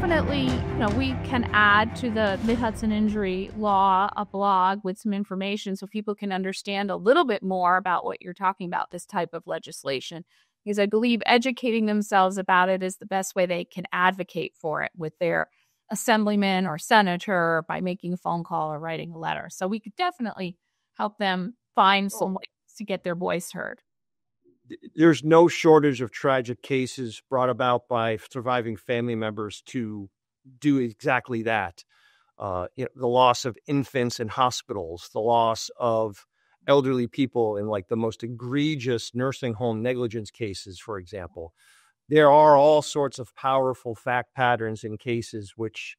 definitely, we can add to the Mid-Hudson Injury Law a blog with some information so people can understand a little bit more about what you're talking about, this type of legislation, because I believe educating themselves about it is the best way they can advocate for it with their assemblyman or senator by making a phone call or writing a letter. So we could definitely help them find some ways to get their voice heard. There's no shortage of tragic cases brought about by surviving family members to do exactly that. The loss of infants in hospitals, the loss of elderly people in like the most egregious nursing home negligence cases, for example. There are all sorts of powerful fact patterns in cases which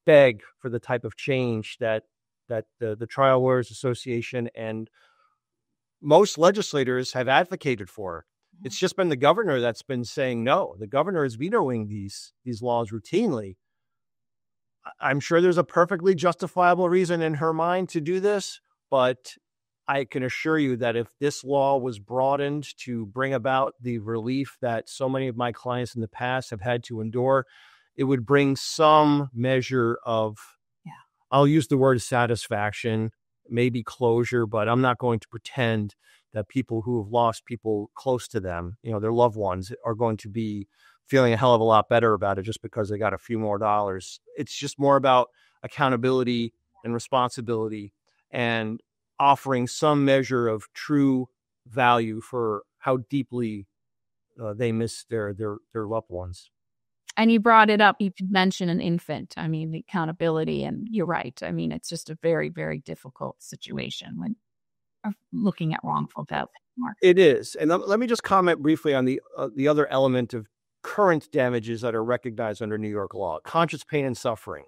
beg for the type of change that the Trial Lawyers Association and most legislators have advocated for. It's just been the governor that's been saying no. The governor is vetoing these laws routinely. I'm sure there's a perfectly justifiable reason in her mind to do this, but I can assure you that if this law was broadened to bring about the relief that so many of my clients in the past have had to endure, it would bring some measure of, I'll use the word satisfaction, maybe closure, but I'm not going to pretend that people who have lost people close to them, their loved ones, are going to be feeling a hell of a lot better about it just because they got a few more dollars. It's just more about accountability and responsibility and offering some measure of true value for how deeply they miss their loved ones. And you brought it up. You mentioned an infant. I mean, the accountability, and you're right. I mean, it's just a very, very difficult situation when looking at wrongful death. It is. And let me just comment briefly on the other element of current damages that are recognized under New York law: conscious pain and suffering.